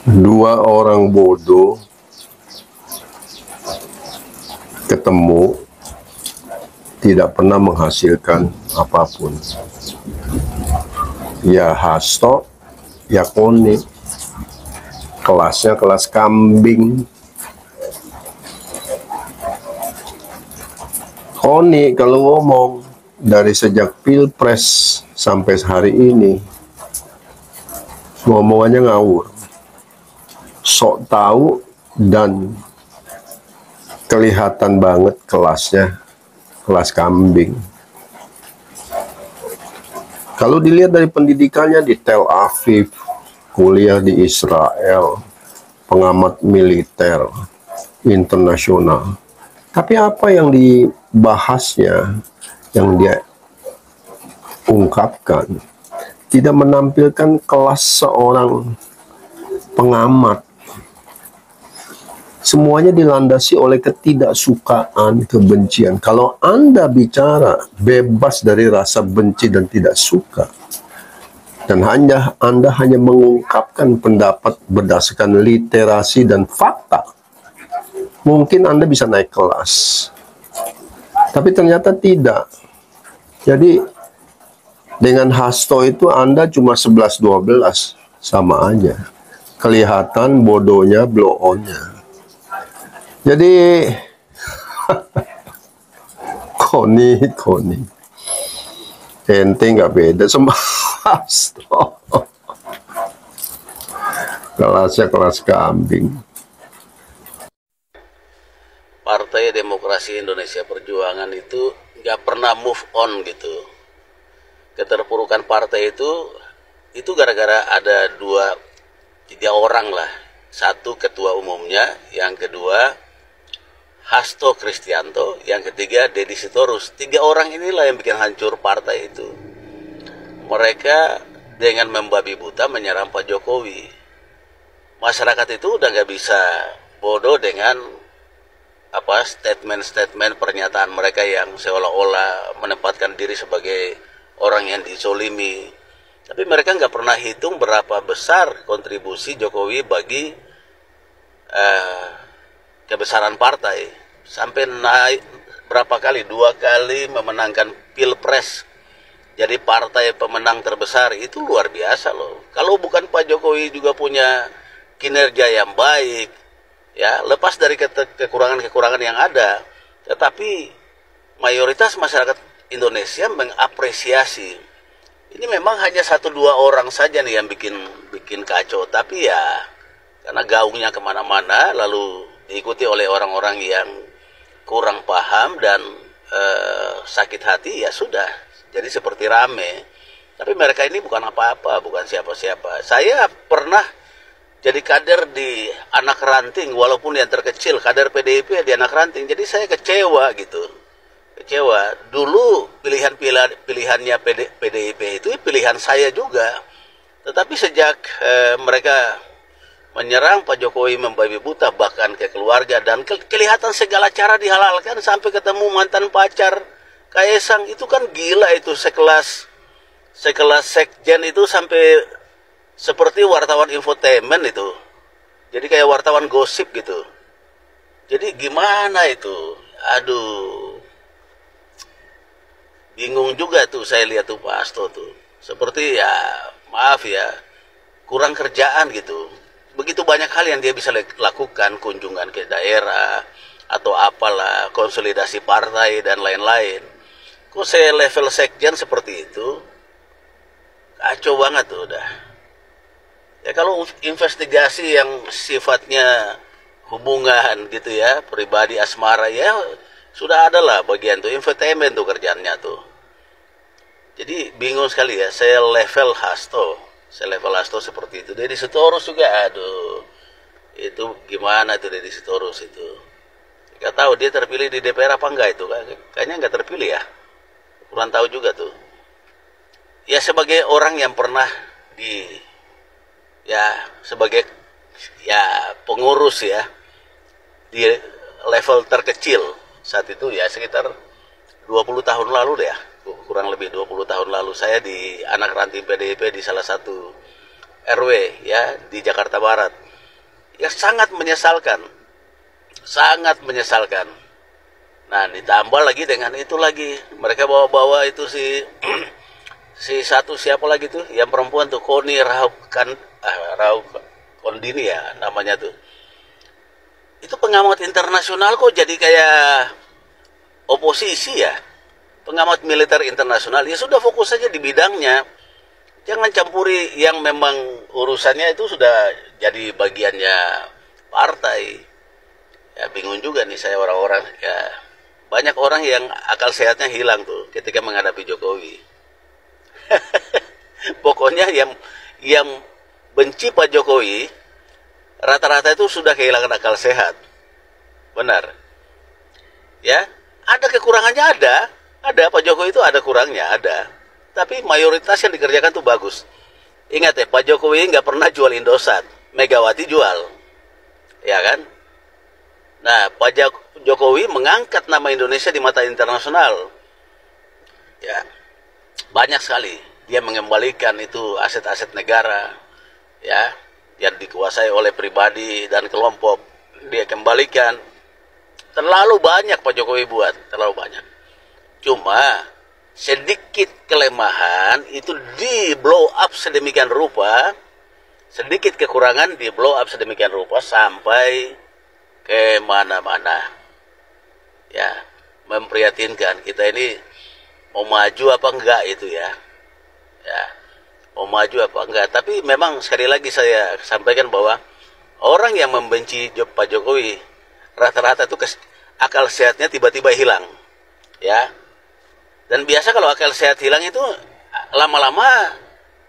Dua orang bodoh ketemu tidak pernah menghasilkan apapun. Ya Hasto, ya Koni. Kelasnya kelas kambing. Koni kalau ngomong dari sejak Pilpres sampai hari ini, ngomongannya ngawur, sok tahu, dan kelihatan banget kelasnya kelas kambing. Kalau dilihat dari pendidikannya di Tel Aviv, kuliah di Israel, pengamat militer internasional. Tapi apa yang dibahasnya, yang dia ungkapkan, tidak menampilkan kelas seorang pengamat. Semuanya dilandasi oleh ketidaksukaan, kebencian. Kalau Anda bicara bebas dari rasa benci dan tidak suka, dan Anda hanya mengungkapkan pendapat berdasarkan literasi dan fakta, mungkin Anda bisa naik kelas. Tapi ternyata tidak. Jadi dengan Hasto itu Anda cuma 11-12, sama aja. Kelihatan bodohnya, blow on-nya. Jadi Koni ente nggak beda sama Hasto. Kelasnya kelas kambing. Partai Demokrasi Indonesia Perjuangan itu nggak pernah move on gitu. Keterpurukan partai itu gara-gara ada 2-3 orang lah. Satu ketua umumnya, yang kedua Hasto Kristianto, yang ketiga Deddy Sitorus. 3 orang inilah yang bikin hancur partai itu. Mereka dengan membabi buta menyerang Pak Jokowi. Masyarakat itu udah nggak bisa bodoh dengan statement-statement pernyataan mereka yang seolah-olah menempatkan diri sebagai orang yang dizolimi. Tapi mereka nggak pernah hitung berapa besar kontribusi Jokowi bagi kebesaran partai. Sampai naik berapa kali, 2 kali memenangkan Pilpres, jadi partai pemenang terbesar. Itu luar biasa loh. Kalau bukan Pak Jokowi juga punya kinerja yang baik, ya lepas dari kekurangan-kekurangan yang ada, tetapi mayoritas masyarakat Indonesia mengapresiasi. Ini memang hanya 1-2 orang saja nih yang bikin kacau, tapi ya karena gaungnya kemana-mana, lalu diikuti oleh orang-orang yang kurang paham dan sakit hati, ya sudah, jadi seperti rame. Tapi mereka ini bukan apa-apa, bukan siapa-siapa. Saya pernah jadi kader di anak ranting, walaupun yang terkecil, kader PDIP di anak ranting. Jadi saya kecewa gitu. Kecewa. Dulu pilihannya PDIP itu pilihan saya juga. Tetapi sejak mereka menyerang Pak Jokowi, membabi buta bahkan ke keluarga, dan kelihatan segala cara dihalalkan, sampai ketemu mantan pacar Kaesang, itu kan gila. Itu sekelas sekjen itu sampai seperti wartawan infotainment itu. Jadi kayak wartawan gosip gitu. Jadi gimana itu? Aduh. Bingung juga tuh saya lihat tuh Pak Hasto tuh. Seperti ya, maaf ya, kurang kerjaan gitu. Begitu banyak hal yang dia bisa lakukan, kunjungan ke daerah, atau apalah, konsolidasi partai, dan lain-lain. Kok saya level sekjen seperti itu? Kacau banget tuh udah. Ya kalau investigasi yang sifatnya hubungan gitu ya, pribadi asmara, ya sudah ada lah bagian tuh, infotainment tuh kerjaannya tuh. Jadi bingung sekali ya, saya level Hasto seperti itu. Deddy Sitorus juga, aduh, itu gimana tuh Deddy Sitorus itu? Gak tahu dia terpilih di DPR apa enggak itu? Kayaknya nggak terpilih ya. Kurang tahu juga tuh. Ya sebagai orang yang pernah sebagai pengurus ya di level terkecil saat itu ya, sekitar 20 tahun lalu deh ya, kurang lebih 20 tahun lalu, saya di anak ranting PDIP di salah satu RW ya di Jakarta Barat. Ya sangat menyesalkan. Sangat menyesalkan. Nah, ditambah lagi dengan itu lagi. Mereka bawa-bawa itu si si satu siapa lagi tuh yang perempuan tuh Koni Rauk Kondini ya namanya tuh. Itu pengamat internasional kok jadi kayak oposisi ya. Pengamat militer internasional ya sudah fokus saja di bidangnya. Jangan campuri yang memang urusannya itu sudah jadi bagiannya partai. Ya bingung juga nih saya orang-orang ya. Banyak orang yang akal sehatnya hilang tuh ketika menghadapi Jokowi. Pokoknya yang benci Pak Jokowi rata-rata itu sudah kehilangan akal sehat. Benar. Ya, ada kekurangannya ada Pak Jokowi itu ada kurangnya, ada. Tapi mayoritas yang dikerjakan tuh bagus. Ingat ya, Pak Jokowi nggak pernah jual Indosat, Megawati jual. Ya kan? Nah, Pak Jokowi mengangkat nama Indonesia di mata internasional. Ya, banyak sekali. Dia mengembalikan itu aset-aset negara, ya, yang dikuasai oleh pribadi dan kelompok. Dia kembalikan. Terlalu banyak Pak Jokowi buat, terlalu banyak. Cuma sedikit kelemahan itu di blow up sedemikian rupa, sedikit kekurangan di blow up sedemikian rupa sampai ke mana-mana. Ya, memprihatinkan. Kita ini mau maju apa enggak itu ya. Ya, mau maju apa enggak. Tapi memang sekali lagi saya sampaikan bahwa orang yang membenci Pak Jokowi rata-rata itu akal sehatnya tiba-tiba hilang. Ya. Dan biasa kalau akal sehat hilang itu lama-lama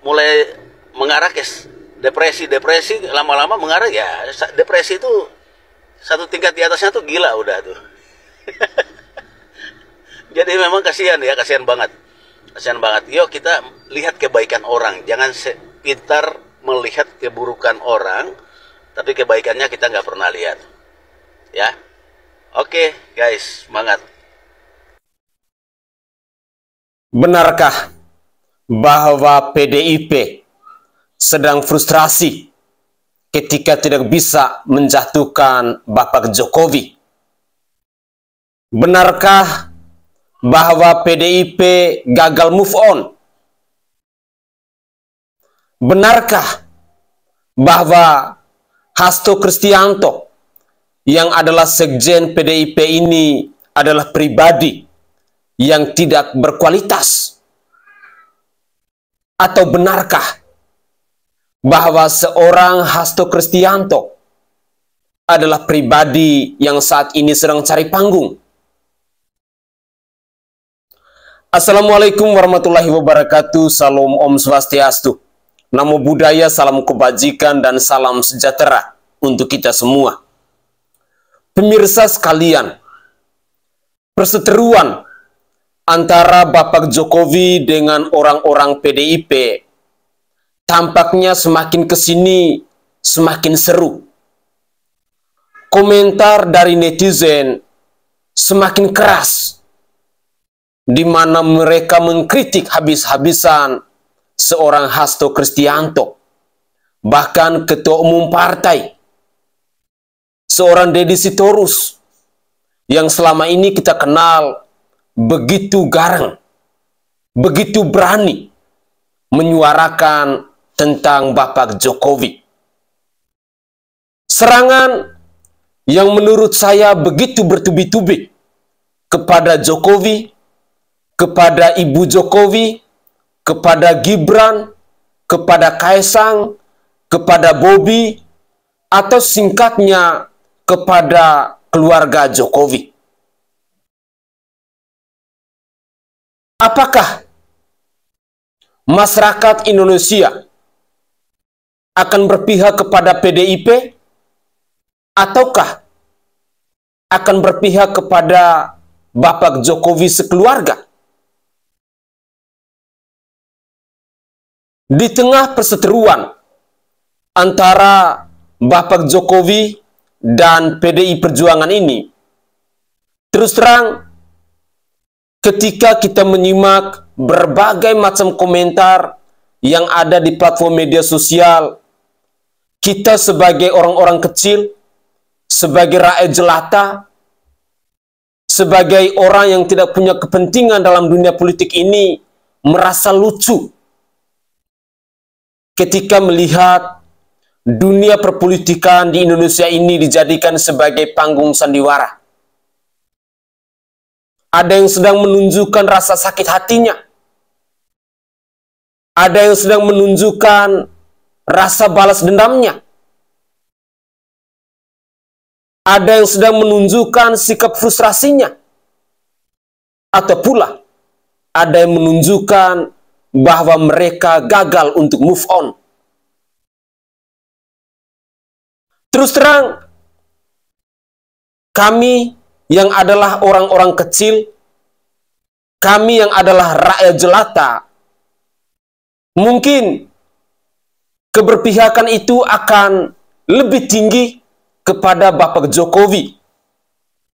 mulai mengarah ke depresi lama-lama mengarah ya depresi itu satu tingkat di atasnya tuh gila udah tuh. Jadi memang kasihan ya, kasihan banget. Kasihan banget. Yuk kita lihat kebaikan orang, jangan pintar melihat keburukan orang, tapi kebaikannya kita nggak pernah lihat. Ya. Oke, guys, semangat. Benarkah bahwa PDIP sedang frustrasi ketika tidak bisa menjatuhkan Bapak Jokowi? Benarkah bahwa PDIP gagal move on? Benarkah bahwa Hasto Kristianto yang adalah sekjen PDIP ini adalah pribadi yang tidak berkualitas? Atau benarkah bahwa seorang Hasto Kristianto adalah pribadi yang saat ini sedang cari panggung? Assalamualaikum warahmatullahi wabarakatuh. Salam Om Swastiastu. Namo Buddhaya, salam kebajikan dan salam sejahtera untuk kita semua. Pemirsa sekalian, perseteruan antara Bapak Jokowi dengan orang-orang PDIP tampaknya semakin kesini semakin seru. Komentar dari netizen semakin keras, di mana mereka mengkritik habis-habisan seorang Hasto Kristianto, bahkan ketua umum partai, seorang Deddy Sitorus, yang selama ini kita kenal begitu garang, begitu berani menyuarakan tentang Bapak Jokowi. Serangan yang menurut saya begitu bertubi-tubi kepada Jokowi, kepada Ibu Jokowi, kepada Gibran, kepada Kaesang, kepada Bobi, atau singkatnya kepada keluarga Jokowi. Apakah masyarakat Indonesia akan berpihak kepada PDIP ataukah akan berpihak kepada Bapak Jokowi sekeluarga? Di tengah perseteruan antara Bapak Jokowi dan PDI Perjuangan ini, terus terang ketika kita menyimak berbagai macam komentar yang ada di platform media sosial, kita sebagai orang-orang kecil, sebagai rakyat jelata, sebagai orang yang tidak punya kepentingan dalam dunia politik ini, merasa lucu ketika melihat dunia perpolitikan di Indonesia ini dijadikan sebagai panggung sandiwara. Ada yang sedang menunjukkan rasa sakit hatinya. Ada yang sedang menunjukkan rasa balas dendamnya. Ada yang sedang menunjukkan sikap frustrasinya. Atau pula, ada yang menunjukkan bahwa mereka gagal untuk move on. Terus terang, kami yang adalah orang-orang kecil, kami yang adalah rakyat jelata, mungkin keberpihakan itu akan lebih tinggi kepada Bapak Jokowi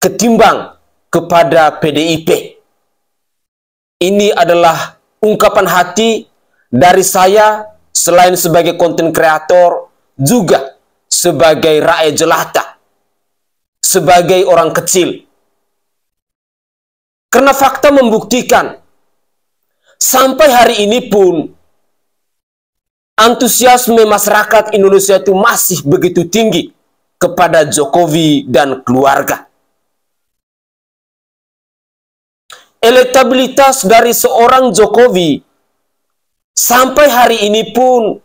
ketimbang kepada PDIP. Ini adalah ungkapan hati dari saya selain sebagai konten kreator, juga sebagai rakyat jelata, sebagai orang kecil. Karena fakta membuktikan, sampai hari ini pun, antusiasme masyarakat Indonesia itu masih begitu tinggi kepada Jokowi dan keluarga. Elektabilitas dari seorang Jokowi sampai hari ini pun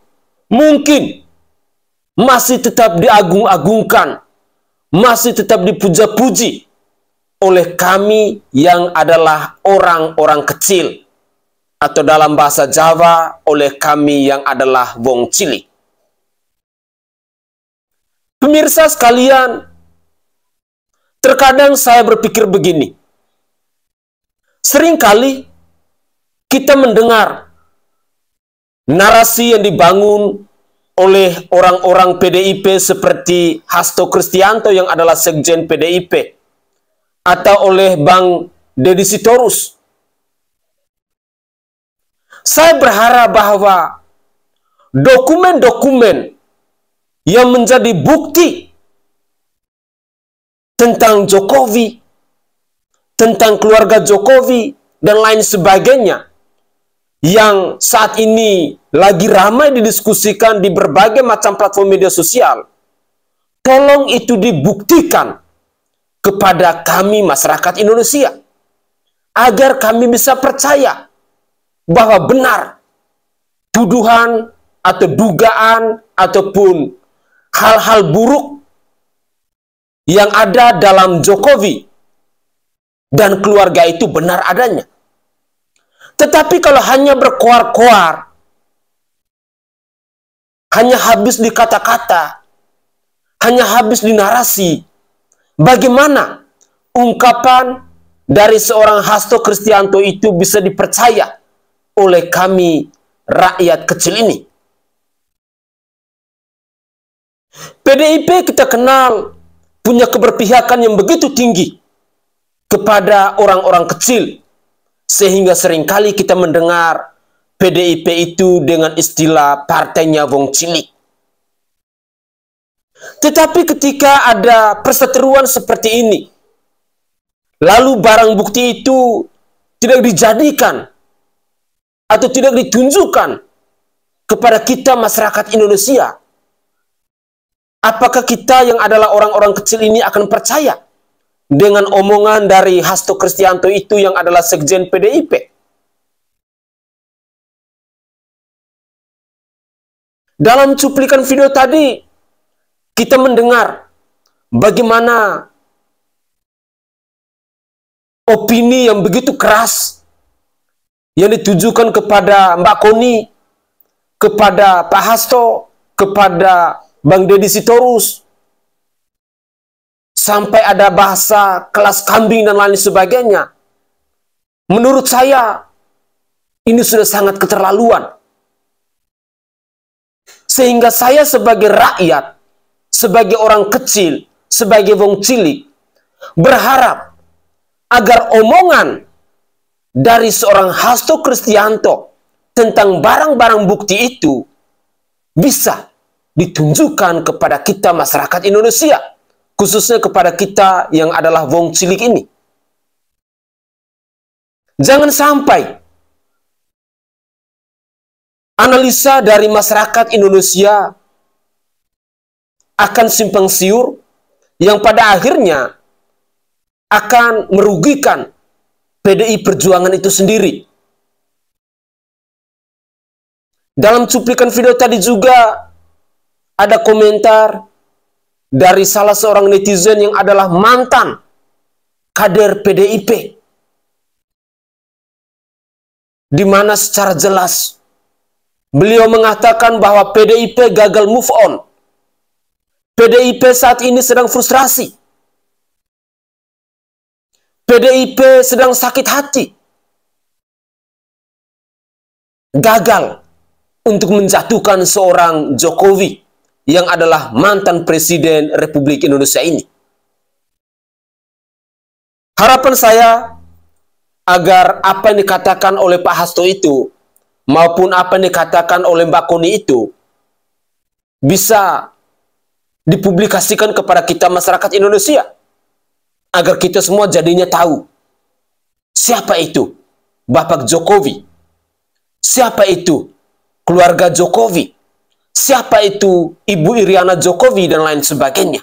mungkin masih tetap diagung-agungkan, masih tetap dipuja-puji oleh kami yang adalah orang-orang kecil, atau dalam bahasa Jawa, oleh kami yang adalah wong cilik. Pemirsa sekalian, terkadang saya berpikir begini, seringkali kita mendengar narasi yang dibangun oleh orang-orang PDIP seperti Hasto Kristianto yang adalah sekjen PDIP, atau oleh Bang Deddy Sitorus. Saya berharap bahwa dokumen-dokumen yang menjadi bukti tentang Jokowi, tentang keluarga Jokowi, dan lain sebagainya, yang saat ini lagi ramai didiskusikan di berbagai macam platform media sosial, tolong itu dibuktikan kepada kami masyarakat Indonesia, agar kami bisa percaya bahwa benar tuduhan atau dugaan ataupun hal-hal buruk yang ada dalam Jokowi dan keluarga itu benar adanya. Tetapi kalau hanya berkoar-koar, hanya habis di kata-kata, hanya habis di narasi, bagaimana ungkapan dari seorang Hasto Kristianto itu bisa dipercaya oleh kami rakyat kecil ini? PDIP kita kenal punya keberpihakan yang begitu tinggi kepada orang-orang kecil, sehingga seringkali kita mendengar PDIP itu dengan istilah partainya wong cilik. Tetapi ketika ada perseteruan seperti ini, lalu barang bukti itu tidak dijadikan atau tidak ditunjukkan kepada kita masyarakat Indonesia, apakah kita yang adalah orang-orang kecil ini akan percaya dengan omongan dari Hasto Kristianto itu yang adalah sekjen PDIP? Dalam cuplikan video tadi, kita mendengar bagaimana opini yang begitu keras yang ditujukan kepada Mbak Koni, kepada Pak Hasto, kepada Bang Deddy Sitorus, sampai ada bahasa kelas kambing dan lain sebagainya. Menurut saya, ini sudah sangat keterlaluan. Sehingga saya sebagai rakyat, sebagai orang kecil, sebagai wong cilik, berharap agar omongan dari seorang Hasto Kristianto tentang barang-barang bukti itu bisa ditunjukkan kepada kita masyarakat Indonesia, khususnya kepada kita yang adalah wong cilik ini. Jangan sampai analisa dari masyarakat Indonesia akan simpang siur yang pada akhirnya akan merugikan PDI Perjuangan itu sendiri. Dalam cuplikan video tadi juga ada komentar dari salah seorang netizen yang adalah mantan kader PDIP, di mana secara jelas beliau mengatakan bahwa PDIP gagal move on. PDIP saat ini sedang frustrasi. PDIP sedang sakit hati. Gagal untuk menjatuhkan seorang Jokowi yang adalah mantan Presiden Republik Indonesia ini. Harapan saya agar apa yang dikatakan oleh Pak Hasto itu maupun apa yang dikatakan oleh Mbak Koni itu bisa dipublikasikan kepada kita masyarakat Indonesia, agar kita semua jadinya tahu siapa itu Bapak Jokowi, siapa itu keluarga Jokowi, siapa itu Ibu Iriana Jokowi, dan lain sebagainya.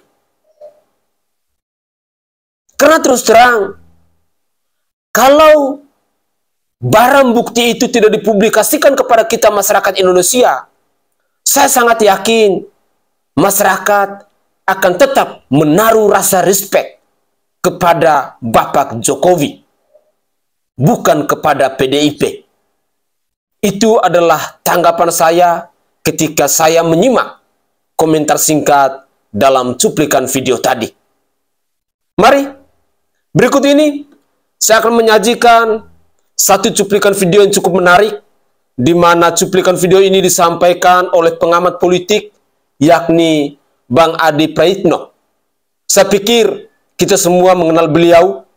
Karena terus terang, kalau barang bukti itu tidak dipublikasikan kepada kita masyarakat Indonesia, saya sangat yakin masyarakat akan tetap menaruh rasa respect kepada Bapak Jokowi, bukan kepada PDIP. Itu adalah tanggapan saya ketika saya menyimak komentar singkat dalam cuplikan video tadi. Mari, berikut ini saya akan menyajikan satu cuplikan video yang cukup menarik, di mana cuplikan video ini disampaikan oleh pengamat politik, yakni Bang Adi Praitno. Saya pikir kita semua mengenal beliau,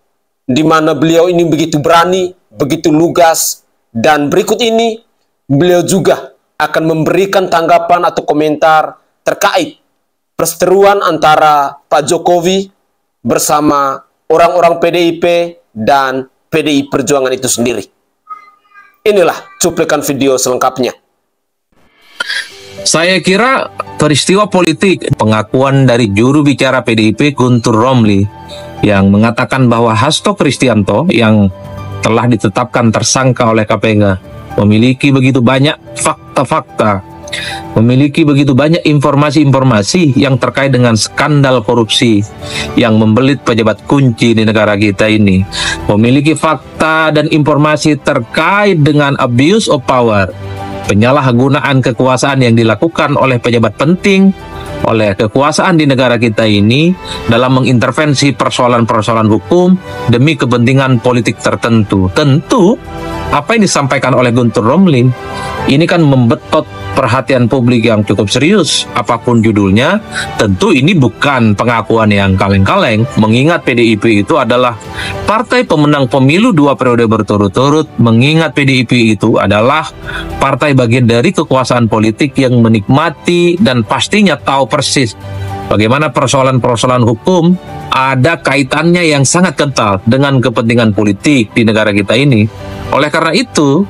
di mana beliau ini begitu berani, begitu lugas, dan berikut ini beliau juga akan memberikan tanggapan atau komentar terkait perseteruan antara Pak Jokowi bersama orang-orang PDIP dan PDI Perjuangan itu sendiri. Inilah cuplikan video selengkapnya. Saya kira peristiwa politik pengakuan dari juru bicara PDIP Guntur Romli yang mengatakan bahwa Hasto Kristianto yang telah ditetapkan tersangka oleh KPK memiliki begitu banyak fakta-fakta, memiliki begitu banyak informasi-informasi yang terkait dengan skandal korupsi yang membelit pejabat kunci di negara kita ini, memiliki fakta dan informasi terkait dengan abuse of power, penyalahgunaan kekuasaan yang dilakukan oleh pejabat penting, oleh kekuasaan di negara kita ini dalam mengintervensi persoalan-persoalan hukum demi kepentingan politik tertentu. Tentu apa yang disampaikan oleh Guntur Romli ini kan membetot perhatian publik yang cukup serius. Apapun judulnya, tentu ini bukan pengakuan yang kaleng-kaleng, mengingat PDIP itu adalah partai pemenang pemilu 2 periode berturut-turut, mengingat PDIP itu adalah partai bagian dari kekuasaan politik yang menikmati dan pastinya tahu persis bagaimana persoalan-persoalan hukum ada kaitannya yang sangat kental dengan kepentingan politik di negara kita ini. Oleh karena itu,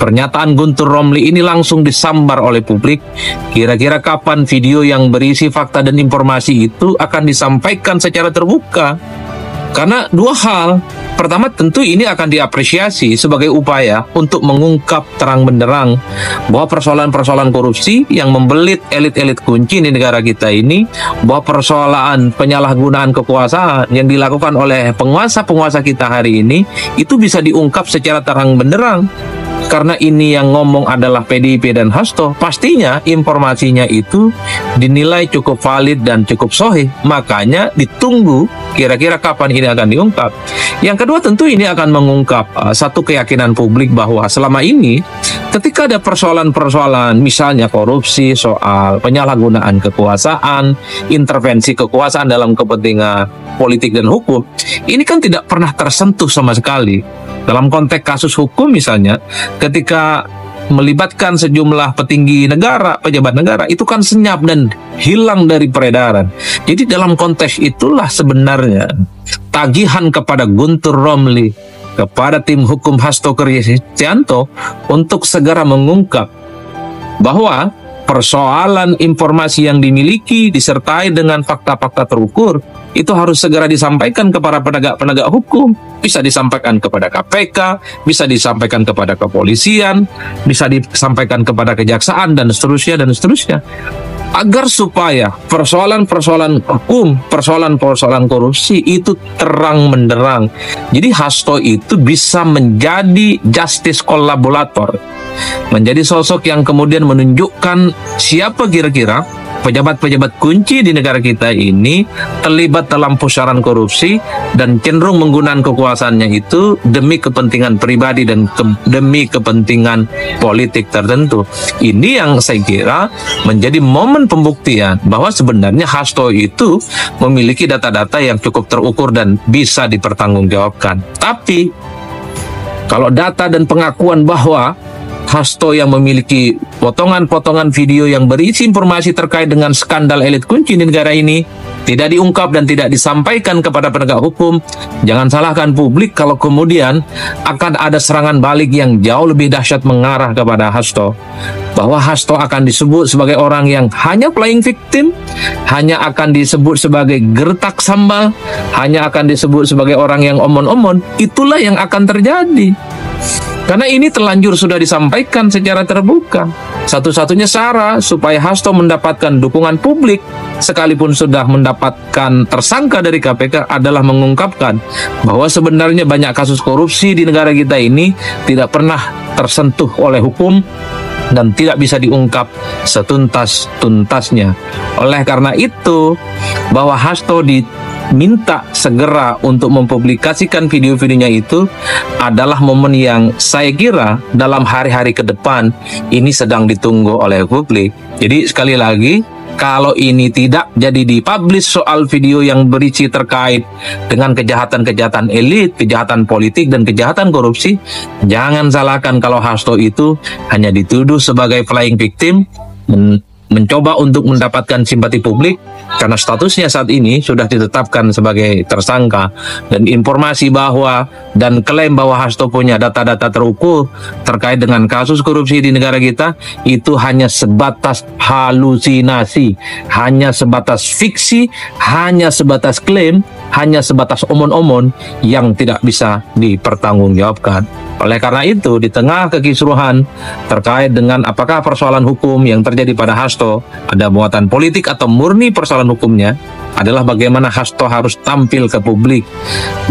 pernyataan Guntur Romli ini langsung disambar oleh publik. Kira-kira kapan video yang berisi fakta dan informasi itu akan disampaikan secara terbuka? Karena dua hal. Pertama, tentu ini akan diapresiasi sebagai upaya untuk mengungkap terang benderang bahwa persoalan-persoalan korupsi yang membelit elit-elit kunci di negara kita ini, bahwa persoalan penyalahgunaan kekuasaan yang dilakukan oleh penguasa-penguasa kita hari ini, itu bisa diungkap secara terang benderang. Karena ini yang ngomong adalah PDIP dan Hasto, pastinya informasinya itu dinilai cukup valid dan cukup sahih. Makanya ditunggu kira-kira kapan ini akan diungkap. Yang kedua, tentu ini akan mengungkap satu keyakinan publik bahwa selama ini ketika ada persoalan-persoalan misalnya korupsi, soal penyalahgunaan kekuasaan, intervensi kekuasaan dalam kepentingan politik dan hukum, ini kan tidak pernah tersentuh sama sekali. Dalam konteks kasus hukum misalnya, ketika melibatkan sejumlah petinggi negara, pejabat negara, itu kan senyap dan hilang dari peredaran. Jadi dalam konteks itulah sebenarnya tagihan kepada Guntur Romli, kepada tim hukum Hasto Kristianto untuk segera mengungkap bahwa persoalan informasi yang dimiliki disertai dengan fakta-fakta terukur itu harus segera disampaikan kepada penegak-penegak hukum. Bisa disampaikan kepada KPK, bisa disampaikan kepada kepolisian, bisa disampaikan kepada kejaksaan, dan seterusnya. Agar supaya persoalan-persoalan hukum, persoalan-persoalan korupsi itu terang menderang. Jadi Hasto itu bisa menjadi justice collaborator, menjadi sosok yang kemudian menunjukkan siapa kira-kira pejabat-pejabat kunci di negara kita ini terlibat dalam pusaran korupsi dan cenderung menggunakan kekuasaannya itu demi kepentingan pribadi dan demi kepentingan politik tertentu. Ini yang saya kira menjadi momen pembuktian bahwa sebenarnya Hasto itu memiliki data-data yang cukup terukur dan bisa dipertanggungjawabkan. Tapi kalau data dan pengakuan bahwa Hasto yang memiliki potongan-potongan video yang berisi informasi terkait dengan skandal elit kunci di negara ini tidak diungkap dan tidak disampaikan kepada penegak hukum, jangan salahkan publik kalau kemudian akan ada serangan balik yang jauh lebih dahsyat mengarah kepada Hasto. Bahwa Hasto akan disebut sebagai orang yang hanya playing victim, hanya akan disebut sebagai gertak sambal, hanya akan disebut sebagai orang yang omon-omon. Itulah yang akan terjadi. Karena ini terlanjur sudah disampaikan secara terbuka. Satu-satunya cara supaya Hasto mendapatkan dukungan publik sekalipun sudah mendapatkan tersangka dari KPK adalah mengungkapkan bahwa sebenarnya banyak kasus korupsi di negara kita ini tidak pernah tersentuh oleh hukum dan tidak bisa diungkap setuntas-tuntasnya. Oleh karena itu, bahwa Hasto diminta segera untuk mempublikasikan video-videonya itu adalah momen yang saya kira dalam hari-hari ke depan ini sedang ditunggu oleh publik. Jadi sekali lagi, kalau ini tidak jadi dipublish soal video yang berisi terkait dengan kejahatan-kejahatan elit, kejahatan politik, dan kejahatan korupsi, jangan salahkan kalau Hasto itu hanya dituduh sebagai flying victim, mencoba untuk mendapatkan simpati publik karena statusnya saat ini sudah ditetapkan sebagai tersangka, dan informasi bahwa dan klaim bahwa Hasto punya data-data terukur terkait dengan kasus korupsi di negara kita itu hanya sebatas halusinasi, hanya sebatas fiksi, hanya sebatas klaim, hanya sebatas omon-omon yang tidak bisa dipertanggungjawabkan. Oleh karena itu, di tengah kekisruhan terkait dengan apakah persoalan hukum yang terjadi pada Hasto ada muatan politik atau murni persoalan hukumnya, adalah bagaimana Hasto harus tampil ke publik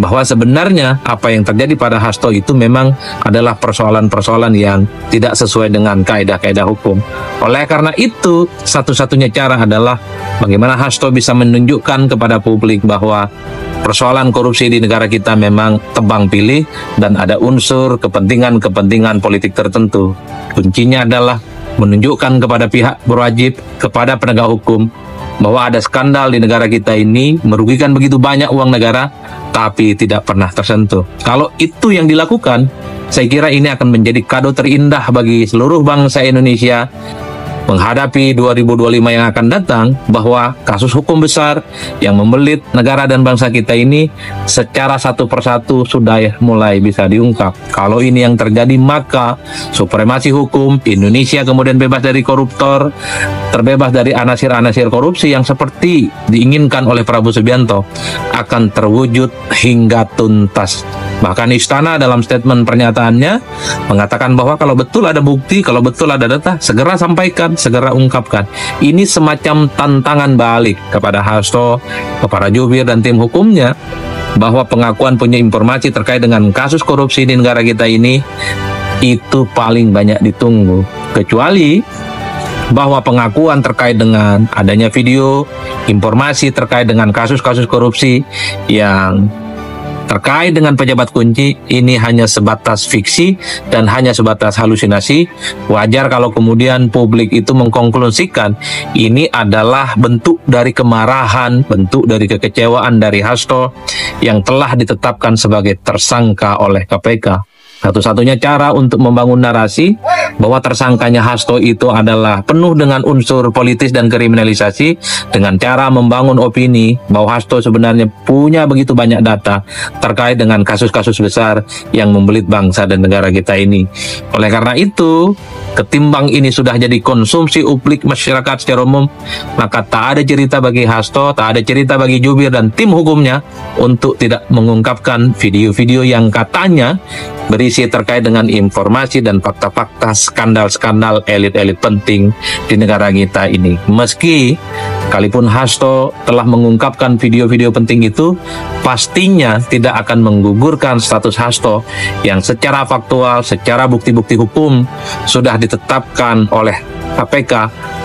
bahwa sebenarnya apa yang terjadi pada Hasto itu memang adalah persoalan-persoalan yang tidak sesuai dengan kaidah-kaidah hukum. Oleh karena itu, satu-satunya cara adalah bagaimana Hasto bisa menunjukkan kepada publik bahwa persoalan korupsi di negara kita memang tebang pilih dan ada unsur kepentingan-kepentingan politik tertentu. Kuncinya adalah menunjukkan kepada pihak berwajib, kepada penegak hukum, bahwa ada skandal di negara kita ini merugikan begitu banyak uang negara, tapi tidak pernah tersentuh. Kalau itu yang dilakukan, saya kira ini akan menjadi kado terindah bagi seluruh bangsa Indonesia menghadapi 2025 yang akan datang, bahwa kasus hukum besar yang membelit negara dan bangsa kita ini secara satu persatu sudah mulai bisa diungkap. Kalau ini yang terjadi, maka supremasi hukum Indonesia kemudian bebas dari koruptor, terbebas dari anasir-anasir korupsi yang seperti diinginkan oleh Prabowo Subianto akan terwujud hingga tuntas. Bahkan Istana dalam statement pernyataannya mengatakan bahwa kalau betul ada bukti, kalau betul ada data, segera sampaikan, segera ungkapkan. Ini semacam tantangan balik kepada Hasto, kepada Jubir dan tim hukumnya, bahwa pengakuan punya informasi terkait dengan kasus korupsi di negara kita ini itu paling banyak ditunggu. Kecuali bahwa pengakuan terkait dengan adanya video, informasi terkait dengan kasus-kasus korupsi yang terkait dengan pejabat kunci ini hanya sebatas fiksi dan hanya sebatas halusinasi. Wajar kalau kemudian publik itu mengkonklusikan ini adalah bentuk dari kemarahan, bentuk dari kekecewaan dari Hasto yang telah ditetapkan sebagai tersangka oleh KPK. Satu-satunya cara untuk membangun narasi bahwa tersangkanya Hasto itu adalah penuh dengan unsur politis dan kriminalisasi dengan cara membangun opini bahwa Hasto sebenarnya punya begitu banyak data terkait dengan kasus-kasus besar yang membelit bangsa dan negara kita ini. Oleh karena itu, ketimbang ini sudah jadi konsumsi publik masyarakat secara umum, maka tak ada cerita bagi Hasto, tak ada cerita bagi Jubir dan tim hukumnya untuk tidak mengungkapkan video-video yang katanya berisi terkait dengan informasi dan fakta-fakta skandal-skandal elit-elit penting di negara kita ini. Meski sekalipun Hasto telah mengungkapkan video-video penting itu, pastinya tidak akan menggugurkan status Hasto yang secara faktual, secara bukti-bukti hukum sudah ditetapkan oleh KPK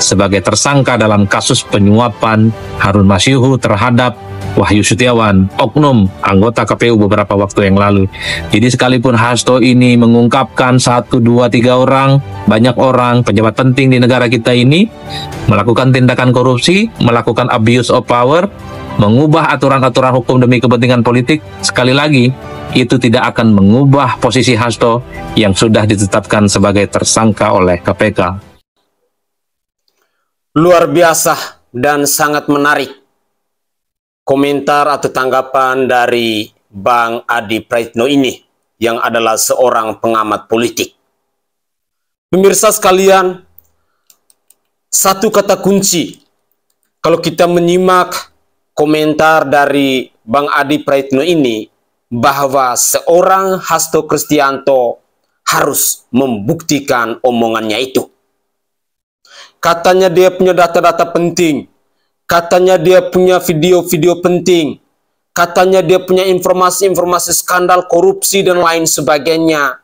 sebagai tersangka dalam kasus penyuapan Harun Masihu terhadap Wahyu Setiawan, oknum anggota KPU beberapa waktu yang lalu. Jadi sekalipun Hasto ini mengungkapkan 1, 2, 3 orang, banyak orang, pejabat penting di negara kita ini melakukan tindakan korupsi, melakukan abuse of power, mengubah aturan-aturan hukum demi kepentingan politik, sekali lagi, itu tidak akan mengubah posisi Hasto yang sudah ditetapkan sebagai tersangka oleh KPK. Luar biasa dan sangat menarik komentar atau tanggapan dari Bang Adi Praitno ini yang adalah seorang pengamat politik. Pemirsa sekalian, satu kata kunci kalau kita menyimak komentar dari Bang Adi Praitno ini, bahwa seorang Hasto Kristianto harus membuktikan omongannya itu. Katanya dia punya data-data penting, katanya dia punya video-video penting, katanya dia punya informasi-informasi skandal korupsi dan lain sebagainya.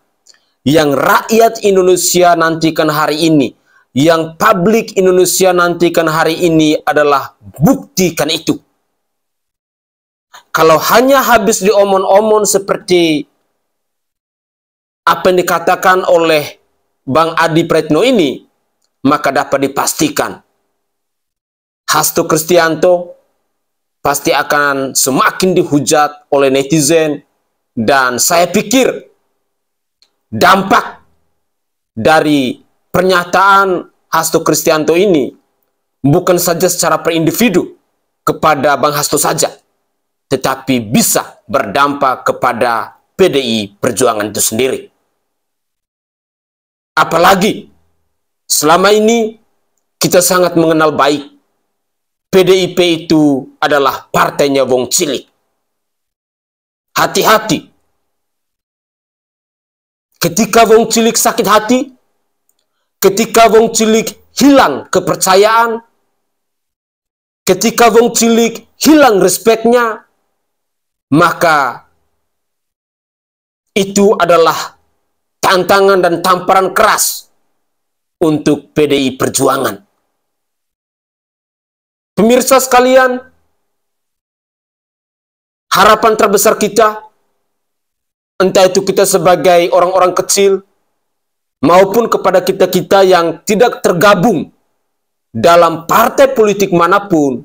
Yang rakyat Indonesia nantikan hari ini, yang publik Indonesia nantikan hari ini adalah buktikan itu. Kalau hanya habis diomong-omong seperti apa yang dikatakan oleh Bang Adi Praitno ini, maka dapat dipastikan Hasto Kristianto pasti akan semakin dihujat oleh netizen, dan saya pikir dampak dari pernyataan Hasto Kristianto ini bukan saja secara per individu kepada Bang Hasto saja, tetapi bisa berdampak kepada PDI Perjuangan itu sendiri. Apalagi selama ini kita sangat mengenal baik PDIP itu adalah partainya Wong Cilik. Hati-hati. Ketika Wong Cilik sakit hati, ketika Wong Cilik hilang kepercayaan, ketika Wong Cilik hilang respeknya, maka itu adalah tantangan dan tamparan keras untuk PDI Perjuangan. Pemirsa sekalian, harapan terbesar kita, entah itu kita sebagai orang-orang kecil, maupun kepada kita-kita yang tidak tergabung dalam partai politik manapun,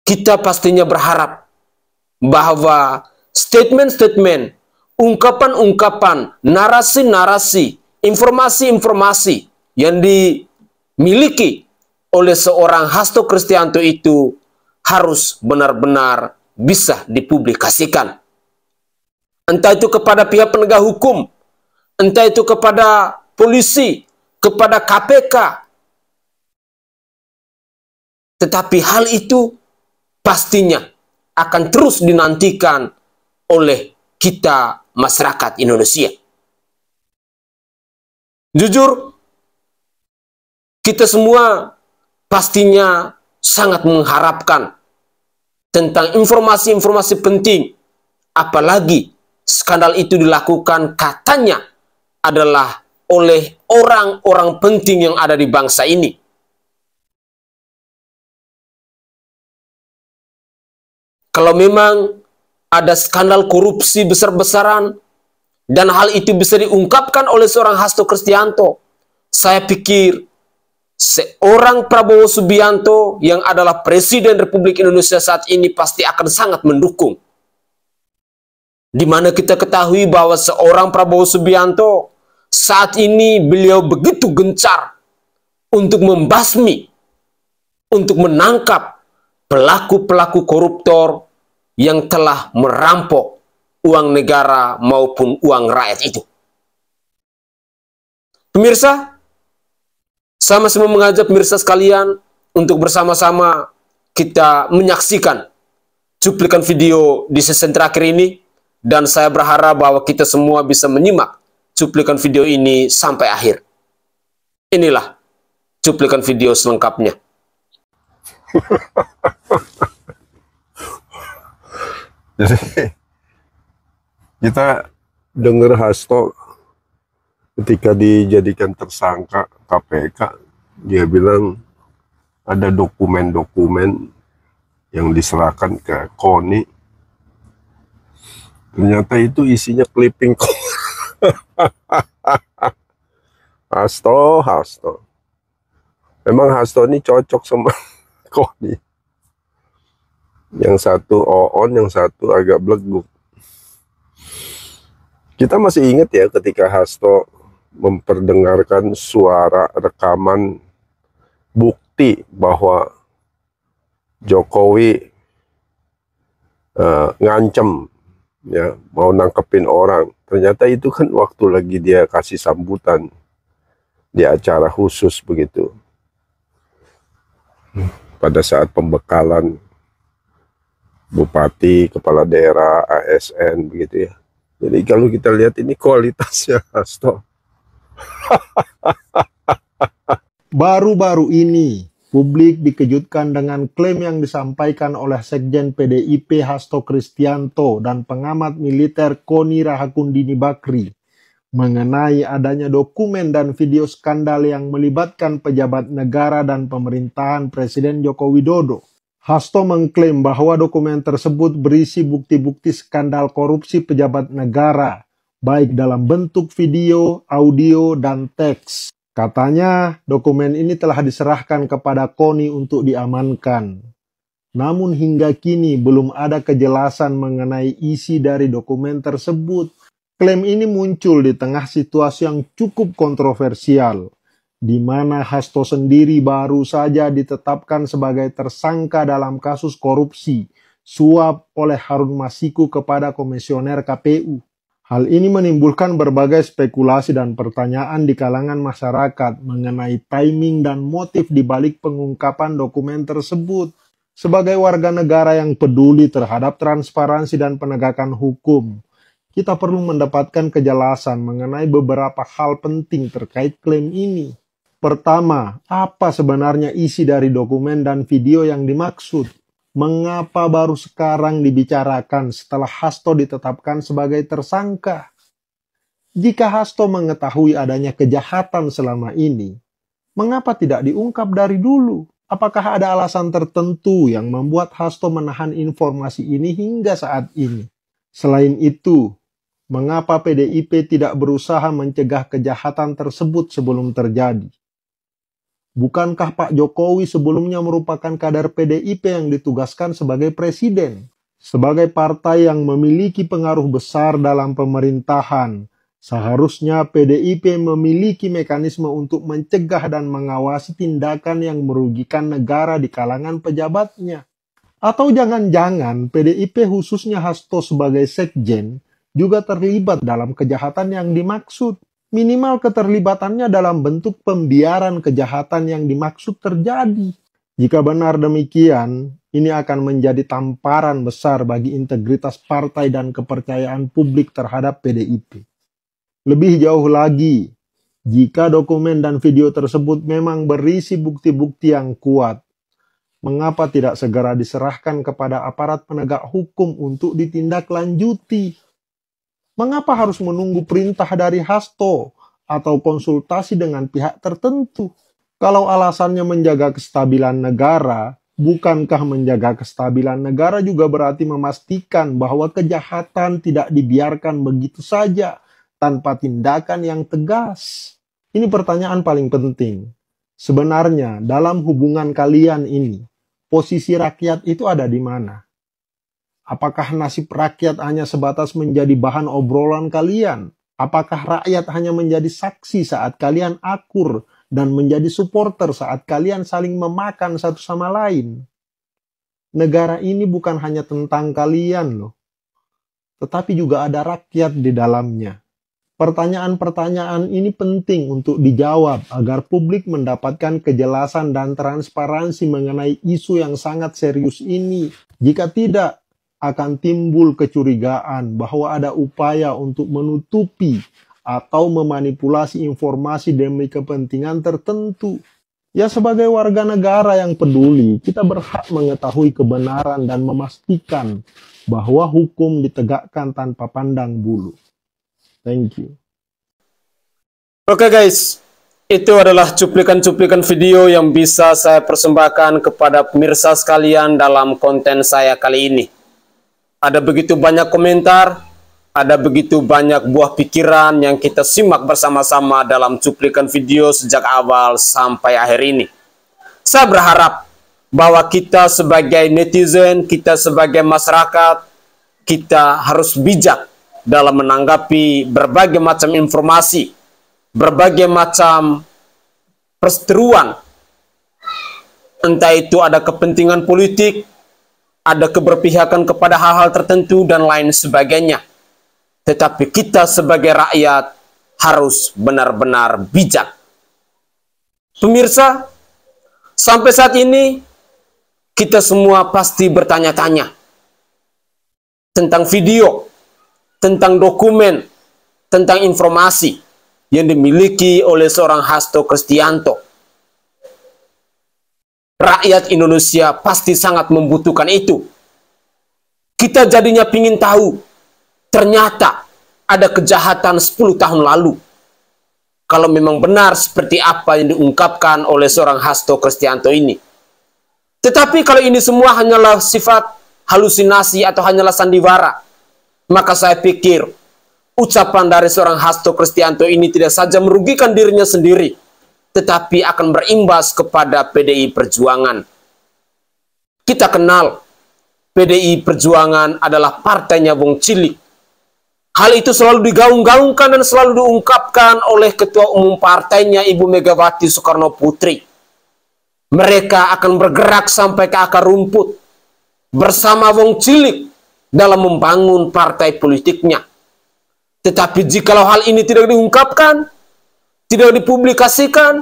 kita pastinya berharap bahwa statement-statement, ungkapan-ungkapan, narasi-narasi, informasi-informasi yang dimiliki oleh seorang Hasto Kristianto itu harus benar-benar bisa dipublikasikan. Entah itu kepada pihak penegak hukum, entah itu kepada polisi, kepada KPK. Tetapi hal itu pastinya akan terus dinantikan oleh kita masyarakat Indonesia. Jujur, kita semua pastinya sangat mengharapkan tentang informasi-informasi penting, apalagi skandal itu dilakukan katanya adalah oleh orang-orang penting yang ada di bangsa ini. Kalau memang ada skandal korupsi besar-besaran dan hal itu bisa diungkapkan oleh seorang Hasto Kristianto, saya pikir seorang Prabowo Subianto yang adalah Presiden Republik Indonesia saat ini pasti akan sangat mendukung. di mana kita ketahui bahwa seorang Prabowo Subianto saat ini beliau begitu gencar untuk membasmi, untuk menangkap pelaku-pelaku koruptor yang telah merampok uang negara maupun uang rakyat itu. Pemirsa, saya masih mau mengajak pemirsa sekalian untuk bersama-sama kita menyaksikan cuplikan video di season terakhir ini, dan saya berharap bahwa kita semua bisa menyimak cuplikan video ini sampai akhir. Inilah cuplikan video selengkapnya. Jadi kita dengar Hasto ketika dijadikan tersangka KPK, dia bilang ada dokumen-dokumen yang diserahkan ke KONI. Ternyata itu isinya clipping. Hasto. Memang Hasto ini cocok sama KONI. Yang satu on, yang satu agak beleguk. Kita masih ingat ya ketika Hasto memperdengarkan suara rekaman bukti bahwa Jokowi ngancem ya mau nangkepin orang. Ternyata itu kan waktu lagi dia kasih sambutan di acara khusus begitu, pada saat pembekalan bupati, kepala daerah, ASN begitu ya. Jadi kalau kita lihat ini kualitasnya Hasto. Baru-baru ini publik dikejutkan dengan klaim yang disampaikan oleh Sekjen PDIP Hasto Kristianto dan pengamat militer Koni Rahakundini Bakri mengenai adanya dokumen dan video skandal yang melibatkan pejabat negara dan pemerintahan Presiden Joko Widodo. Hasto mengklaim bahwa dokumen tersebut berisi bukti-bukti skandal korupsi pejabat negara, baik dalam bentuk video, audio, dan teks. Katanya, dokumen ini telah diserahkan kepada KONI untuk diamankan. Namun hingga kini belum ada kejelasan mengenai isi dari dokumen tersebut. Klaim ini muncul di tengah situasi yang cukup kontroversial, di mana Hasto sendiri baru saja ditetapkan sebagai tersangka dalam kasus korupsi suap oleh Harun Masiku kepada komisioner KPU. Hal ini menimbulkan berbagai spekulasi dan pertanyaan di kalangan masyarakat mengenai timing dan motif di balik pengungkapan dokumen tersebut. Sebagai warga negara yang peduli terhadap transparansi dan penegakan hukum, kita perlu mendapatkan kejelasan mengenai beberapa hal penting terkait klaim ini. Pertama, apa sebenarnya isi dari dokumen dan video yang dimaksud? Mengapa baru sekarang dibicarakan setelah Hasto ditetapkan sebagai tersangka? Jika Hasto mengetahui adanya kejahatan selama ini, mengapa tidak diungkap dari dulu? Apakah ada alasan tertentu yang membuat Hasto menahan informasi ini hingga saat ini? Selain itu, mengapa PDIP tidak berusaha mencegah kejahatan tersebut sebelum terjadi? Bukankah Pak Jokowi sebelumnya merupakan kader PDIP yang ditugaskan sebagai presiden? Sebagai partai yang memiliki pengaruh besar dalam pemerintahan, seharusnya PDIP memiliki mekanisme untuk mencegah dan mengawasi tindakan yang merugikan negara di kalangan pejabatnya. Atau jangan-jangan PDIP khususnya Hasto sebagai sekjen juga terlibat dalam kejahatan yang dimaksud. Minimal keterlibatannya dalam bentuk pembiaran kejahatan yang dimaksud terjadi. Jika benar demikian, ini akan menjadi tamparan besar bagi integritas partai dan kepercayaan publik terhadap PDIP. Lebih jauh lagi, jika dokumen dan video tersebut memang berisi bukti-bukti yang kuat, mengapa tidak segera diserahkan kepada aparat penegak hukum untuk ditindaklanjuti? Mengapa harus menunggu perintah dari Hasto atau konsultasi dengan pihak tertentu? Kalau alasannya menjaga kestabilan negara, bukankah menjaga kestabilan negara juga berarti memastikan bahwa kejahatan tidak dibiarkan begitu saja tanpa tindakan yang tegas? Ini pertanyaan paling penting. Sebenarnya dalam hubungan kalian ini, posisi rakyat itu ada di mana? Apakah nasib rakyat hanya sebatas menjadi bahan obrolan kalian? Apakah rakyat hanya menjadi saksi saat kalian akur dan menjadi supporter saat kalian saling memakan satu sama lain? Negara ini bukan hanya tentang kalian loh, tetapi juga ada rakyat di dalamnya. Pertanyaan-pertanyaan ini penting untuk dijawab agar publik mendapatkan kejelasan dan transparansi mengenai isu yang sangat serius ini. Jika tidak, akan timbul kecurigaan bahwa ada upaya untuk menutupi atau memanipulasi informasi demi kepentingan tertentu. Ya, sebagai warga negara yang peduli, kita berhak mengetahui kebenaran dan memastikan bahwa hukum ditegakkan tanpa pandang bulu. Thank you. Oke guys, itu adalah cuplikan-cuplikan video yang bisa saya persembahkan kepada pemirsa sekalian dalam konten saya kali ini. Ada begitu banyak komentar, ada begitu banyak buah pikiran yang kita simak bersama-sama dalam cuplikan video sejak awal sampai akhir ini. Saya berharap bahwa kita sebagai netizen, kita sebagai masyarakat, kita harus bijak dalam menanggapi berbagai macam informasi, berbagai macam perseteruan. Entah itu ada kepentingan politik, ada keberpihakan kepada hal-hal tertentu, dan lain sebagainya. Tetapi kita sebagai rakyat harus benar-benar bijak. Pemirsa, sampai saat ini kita semua pasti bertanya-tanya tentang video, tentang dokumen, tentang informasi yang dimiliki oleh seorang Hasto Kristianto. Rakyat Indonesia pasti sangat membutuhkan itu. Kita jadinya pingin tahu, ternyata ada kejahatan 10 tahun lalu. Kalau memang benar seperti apa yang diungkapkan oleh seorang Hasto Kristianto ini. Tetapi kalau ini semua hanyalah sifat halusinasi atau hanyalah sandiwara, maka saya pikir ucapan dari seorang Hasto Kristianto ini tidak saja merugikan dirinya sendiri, tetapi akan berimbas kepada PDI Perjuangan. Kita kenal PDI Perjuangan adalah partainya Wong Cilik. Hal itu selalu digaung-gaungkan dan selalu diungkapkan oleh Ketua Umum partainya Ibu Megawati Soekarno Putri. Mereka akan bergerak sampai ke akar rumput bersama Wong Cilik dalam membangun partai politiknya. Tetapi jikalau hal ini tidak diungkapkan, tidak dipublikasikan,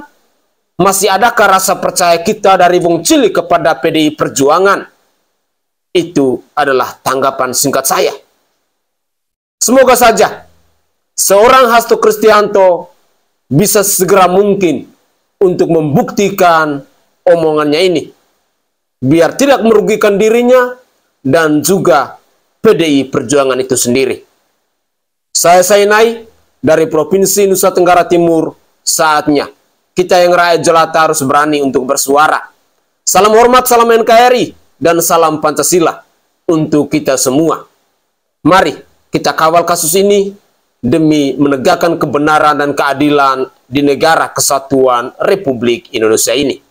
masih adakah rasa percaya kita dari Wong Cilik kepada PDI Perjuangan? Itu adalah tanggapan singkat saya. Semoga saja seorang Hasto Kristianto bisa segera mungkin untuk membuktikan omongannya ini, biar tidak merugikan dirinya dan juga PDI Perjuangan itu sendiri. Saya Sainai dari Provinsi Nusa Tenggara Timur. Saatnya kita yang rakyat jelata harus berani untuk bersuara. Salam hormat, salam NKRI, dan salam Pancasila untuk kita semua. Mari kita kawal kasus ini demi menegakkan kebenaran dan keadilan di negara kesatuan Republik Indonesia ini.